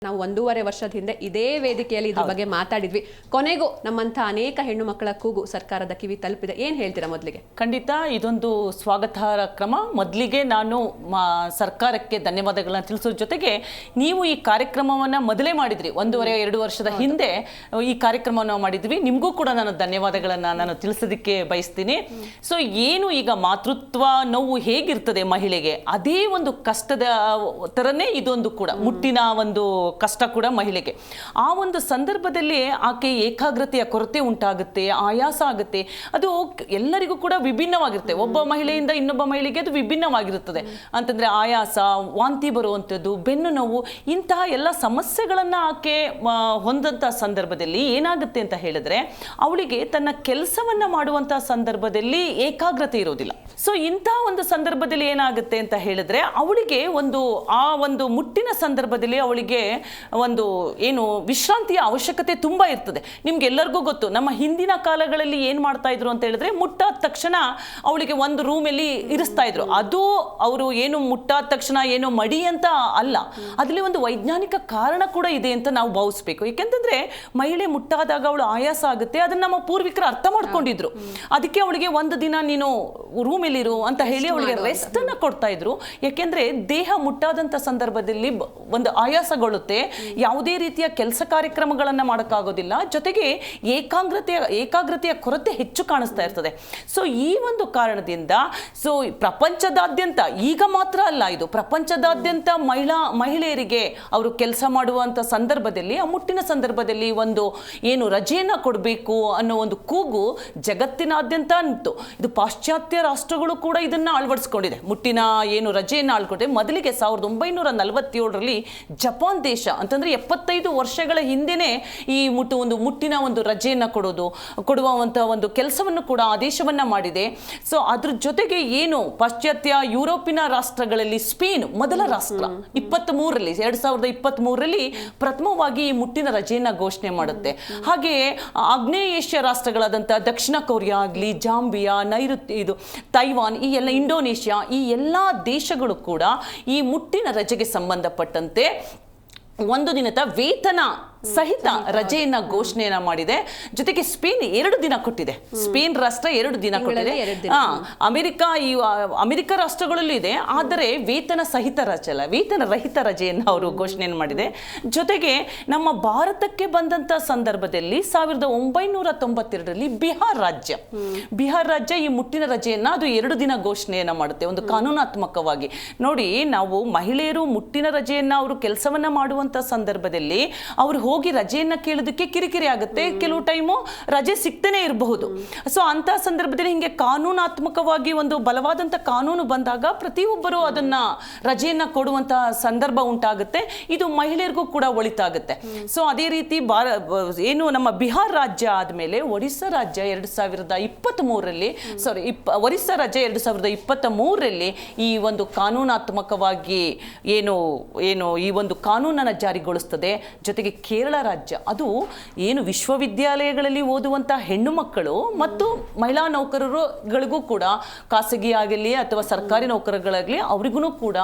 ನಾವು 1.5 ವರ್ಷದ ಹಿಂದೆ ಇದೇ ವೇದಿಕೆಯಲ್ಲಿ ಇದ್ರ ಬಗ್ಗೆ ಮಾತಾಡಿದ್ವಿ. ಕೊನೆಗೂ ನಮ್ಮಂತ ಅನೇಕ ಹೆಣ್ಣು ಮಕ್ಕಳ ಕೂಗು ಸರ್ಕಾರದ ಕಿವಿ ತಲುಪಿದೆ. ಏನ್ ಹೇಳ್ತೀರಾ ಮೊದಲಿಗೆ? ಖಂಡಿತ ಇದೊಂದು ಸ್ವಾಗತಾರ್ಹ ಕ್ರಮ. ಮೊದಲಿಗೆ ನಾನು ಸರ್ಕಾರಕ್ಕೆ ಧನ್ಯವಾದಗಳನ್ನ ತಿಳಿಸೋ ಜೊತೆಗೆ ನೀವು ಈ ಕಾರ್ಯಕ್ರಮವನ್ನ ಮೊದಲೇ ಮಾಡಿದ್ರಿ 1.5-2 ವರ್ಷದ ಹಿಂದೆ ಈ ಕಾರ್ಯಕ್ರಮವನ್ನು ಮಾಡಿದ್ವಿ. ನಿಮಗೂ ಕೂಡ ನಾನು ಧನ್ಯವಾದಗಳನ್ನ ನಾನು ತಿಳಿಸೋದಕ್ಕೆ ಬಯಸ್ತೀನಿ. ಸೊ ಏನು ಈಗ ಮಾತೃತ್ವ ನೋವು ಹೇಗಿರ್ತದೆ ಮಹಿಳೆಗೆ, ಅದೇ ಒಂದು ಕಷ್ಟದ ತರನೇ ಇದೊಂದು ಕೂಡ ಮುಟ್ಟಿನ ಒಂದು ಕಷ್ಟ ಕೂಡ ಮಹಿಳೆಗೆ. ಆ ಒಂದು ಸಂದರ್ಭದಲ್ಲಿ ಆಕೆ ಏಕಾಗ್ರತೆಯ ಕೊರತೆ ಉಂಟಾಗುತ್ತೆ, ಆಯಾಸ ಆಗುತ್ತೆ. ಅದು ಎಲ್ಲರಿಗೂ ಕೂಡ ವಿಭಿನ್ನವಾಗಿರುತ್ತೆ. ಒಬ್ಬ ಮಹಿಳೆಯಿಂದ ಇನ್ನೊಬ್ಬ ಮಹಿಳೆಗೆ ಅದು ವಿಭಿನ್ನವಾಗಿರುತ್ತದೆ. ಅಂತಂದ್ರೆ ಆಯಾಸ, ವಾಂತಿ ಬರುವಂಥದ್ದು, ಬೆನ್ನು ನೋವು, ಇಂತಹ ಎಲ್ಲ ಸಮಸ್ಯೆಗಳನ್ನ ಆಕೆ ಹೊಂದಂತ ಸಂದರ್ಭದಲ್ಲಿ ಏನಾಗುತ್ತೆ ಅಂತ ಹೇಳಿದ್ರೆ ಅವಳಿಗೆ ತನ್ನ ಕೆಲಸವನ್ನ ಮಾಡುವಂತಹ ಸಂದರ್ಭದಲ್ಲಿ ಏಕಾಗ್ರತೆ ಇರೋದಿಲ್ಲ. ಸೊ ಇಂತಹ ಒಂದು ಸಂದರ್ಭದಲ್ಲಿ ಏನಾಗುತ್ತೆ ಅಂತ ಹೇಳಿದ್ರೆ ಅವಳಿಗೆ ಆ ಒಂದು ಮುಟ್ಟಿನ ಸಂದರ್ಭದಲ್ಲಿ ಅವಳಿಗೆ ಒಂದು ಏನು ವಿಶ್ರಾಂತಿಯ ಅವಶ್ಯಕತೆ ತುಂಬಾ ಇರ್ತದೆ. ನಿಮ್ಗೆಲ್ಲರಿಗೂ ಗೊತ್ತು, ನಮ್ಮ ಹಿಂದಿನ ಕಾಲಗಳಲ್ಲಿ ಏನ್ ಮಾಡ್ತಾ ಇದ್ರು ಅಂತ ಹೇಳಿದ್ರೆ ಮುಟ್ಟಾದ ತಕ್ಷಣ ಅವಳಿಗೆ ಒಂದು ರೂಮಲ್ಲಿ ಇರಿಸ್ತಾ ಇದ್ರು. ಅದು ಅವರು ಏನು ಮುಟ್ಟಾದ ತಕ್ಷಣ ಏನೋ ಮಡಿ ಅಂತ ಅಲ್ಲ, ಅದ್ರಲ್ಲಿ ಒಂದು ವೈಜ್ಞಾನಿಕ ಕಾರಣ ಕೂಡ ಇದೆ ಅಂತ ನಾವು ಭಾವಿಸ್ಬೇಕು. ಯಾಕೆಂತಂದ್ರೆ ಮಹಿಳೆ ಮುಟ್ಟಾದಾಗ ಅವಳು ಆಯಾಸ ಆಗುತ್ತೆ, ಅದನ್ನ ನಮ್ಮ ಪೂರ್ವಿಕರು ಅರ್ಥ ಮಾಡ್ಕೊಂಡಿದ್ರು. ಅದಕ್ಕೆ ಅವಳಿಗೆ ಒಂದು ದಿನ ನೀನು ರೂಮಲ್ಲಿರು ಅಂತ ಹೇಳಿ ಅವಳಿಗೆ ರೆಸ್ಟ್ ಅನ್ನ ಕೊಡ್ತಾ ಇದ್ರು. ಯಾಕೆಂದ್ರೆ ದೇಹ ಮುಟ್ಟಾದಂತ ಸಂದರ್ಭದಲ್ಲಿ ಒಂದು ಆಯಾಸಗೊಳ್ಳುತ್ತೆ, ಯಾವುದೇ ರೀತಿಯ ಕೆಲಸ ಕಾರ್ಯಕ್ರಮಗಳನ್ನ ಮಾಡೋಕ್ಕಾಗೋದಿಲ್ಲ, ಜೊತೆಗೆ ಏಕಾಗ್ರತೆಯ ಕೊರತೆ ಹೆಚ್ಚು ಕಾಣಿಸ್ತಾ ಇರ್ತದೆ. ಸೊ ಈ ಒಂದು ಕಾರಣದಿಂದ ಪ್ರಪಂಚದಾದ್ಯಂತ, ಈಗ ಮಾತ್ರ ಅಲ್ಲ, ಇದು ಪ್ರಪಂಚದಾದ್ಯಂತ ಮಹಿಳೆಯರಿಗೆ ಅವರು ಕೆಲಸ ಮಾಡುವಂತ ಸಂದರ್ಭದಲ್ಲಿ, ಆ ಮುಟ್ಟಿನ ಸಂದರ್ಭದಲ್ಲಿ ಒಂದು ಏನು ರಜೆಯನ್ನ ಕೊಡಬೇಕು ಅನ್ನೋ ಒಂದು ಕೂಗು ಜಗತ್ತಿನಾದ್ಯಂತ ಅಂತು. ಇದು ಪಾಶ್ಚಾತ್ಯ ರಾಷ್ಟ್ರಗಳು ಕೂಡ ಇದನ್ನ ಅಳವಡಿಸ್ಕೊಂಡಿದೆ. ಮುಟ್ಟಿನ ಏನು ರಜೆಯನ್ನ ಅಳ್ಕೊಂಡಿದೆ. ಮೊದಲಿಗೆ 1947ರಲ್ಲಿ ಜಪಾನ್ ದೇಶ ಅಂತಂದ್ರೆ 75 ವರ್ಷಗಳ ಹಿಂದೆನೆ ಈ ಮುಟ್ಟಿನ ಒಂದು ರಜೆಯನ್ನ ಕೊಡುವಂತ ಒಂದು ಕೆಲಸವನ್ನು ಕೂಡ ಆದೇಶವನ್ನ ಮಾಡಿದೆ. ಸೊ ಅದ್ರ ಜೊತೆಗೆ ಏನು ಪಾಶ್ಚಾತ್ಯ ಯುರೋಪಿನ ರಾಷ್ಟ್ರಗಳಲ್ಲಿ ಸ್ಪೇನ್ ಮೊದಲ ರಾಷ್ಟ್ರ 2023ರಲ್ಲಿ ಪ್ರಥಮವಾಗಿ ಈ ಮುಟ್ಟಿನ ರಜೆಯನ್ನ ಘೋಷಣೆ ಮಾಡುತ್ತೆ. ಹಾಗೆಯೇ ಆಗ್ನೇಯ ಏಷ್ಯಾ ರಾಷ್ಟ್ರಗಳಾದಂತಹ ದಕ್ಷಿಣ ಕೊರಿಯಾ ಆಗ್ಲಿ, ಜಾಂಬಿಯಾ, ಇದು ತೈವಾನ್, ಈ ಎಲ್ಲ ಇಂಡೋನೇಷ್ಯಾ, ಈ ಎಲ್ಲಾ ದೇಶಗಳು ಕೂಡ ಈ ಮುಟ್ಟಿನ ರಜೆಗೆ ಸಂಬಂಧಪಟ್ಟಂತೆ ಒಂದು ದಿನದ ವೇತನ ಸಹಿತ ರಜೆಯನ್ನ ಘೋಷಣೆಯನ್ನ ಮಾಡಿದೆ. ಜೊತೆಗೆ ಸ್ಪೇನ್ 2 ದಿನ ಕೊಟ್ಟಿದೆ. ಸ್ಪೇನ್ ರಾಷ್ಟ್ರ 2 ದಿನ ಕೊಟ್ಟಿದೆ. ಅಮೆರಿಕ ರಾಷ್ಟ್ರಗಳಲ್ಲೂ ಇದೆ, ಆದರೆ ವೇತನ ರಹಿತ ರಜೆಯನ್ನು ಅವರು ಘೋಷಣೆಯನ್ನು ಮಾಡಿದೆ. ಜೊತೆಗೆ ನಮ್ಮ ಭಾರತಕ್ಕೆ ಬಂದಂತ ಸಂದರ್ಭದಲ್ಲಿ 1992ರಲ್ಲಿ ಬಿಹಾರ್ ರಾಜ್ಯ ಈ ಮುಟ್ಟಿನ ರಜೆಯನ್ನ ಅದು 2 ದಿನ ಘೋಷಣೆಯನ್ನ ಮಾಡುತ್ತೆ, ಒಂದು ಕಾನೂನಾತ್ಮಕವಾಗಿ. ನೋಡಿ, ನಾವು ಮಹಿಳೆಯರು ಮುಟ್ಟಿನ ರಜೆಯನ್ನ ಅವರು ಕೆಲಸವನ್ನ ಮಾಡುವಂತ ಸಂದರ್ಭದಲ್ಲಿ ಅವರು ಹೋಗಿ ರಜೆಯನ್ನ ಕೇಳೋದಕ್ಕೆ ಕಿರಿಕಿರಿ ಆಗುತ್ತೆ, ಕೆಲವು ಟೈಮು ರಜೆ ಸಿಗ್ತಾನೆ ಇರಬಹುದು. ಸೊ ಅಂತ ಸಂದರ್ಭದಲ್ಲಿ ಹಿಂಗೆ ಕಾನೂನಾತ್ಮಕವಾಗಿ ಒಂದು ಬಲವಾದಂತ ಕಾನೂನು ಬಂದಾಗ ಪ್ರತಿಯೊಬ್ಬರು ಅದನ್ನ ರಜೆಯನ್ನ ಕೊಡುವಂತಹ ಸಂದರ್ಭ ಉಂಟಾಗುತ್ತೆ. ಇದು ಮಹಿಳೆಯರಿಗೂ ಕೂಡ ಒಳಿತಾಗುತ್ತೆ. ಸೊ ಅದೇ ರೀತಿ ಏನು ನಮ್ಮ ಬಿಹಾರ್ ರಾಜ್ಯ ಆದ್ಮೇಲೆ ಒರಿಸ್ಸಾ ರಾಜ್ಯ 2023ರಲ್ಲಿ ಈ ಒಂದು ಕಾನೂನಾತ್ಮಕವಾಗಿ ಏನು ಈ ಒಂದು ಕಾನೂನನ್ನ ಜಾರಿಗೊಳಿಸ್ತದೆ. ಜೊತೆಗೆ ಕೇರಳ ರಾಜ್ಯ, ಅದು ಏನು ವಿಶ್ವವಿದ್ಯಾಲಯಗಳಲ್ಲಿ ಓದುವಂತಹ ಹೆಣ್ಣು ಮಕ್ಕಳು ಮತ್ತು ಮಹಿಳಾ ನೌಕರರುಗಳಿಗೂ ಕೂಡ, ಖಾಸಗಿ ಆಗಲಿ ಅಥವಾ ಸರ್ಕಾರಿ ನೌಕರಗಳಾಗಲಿ, ಅವರಿಗೂ ಕೂಡ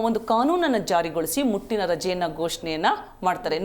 ಒಂದು ಕಾನೂನನ್ನು ಜಾರಿಗೊಳಿಸಿ ಮುಟ್ಟಿನ ರಜೆಯನ್ನ ಘೋಷಣೆಯನ್ನ ಮಾಡ್ತಾರೆ.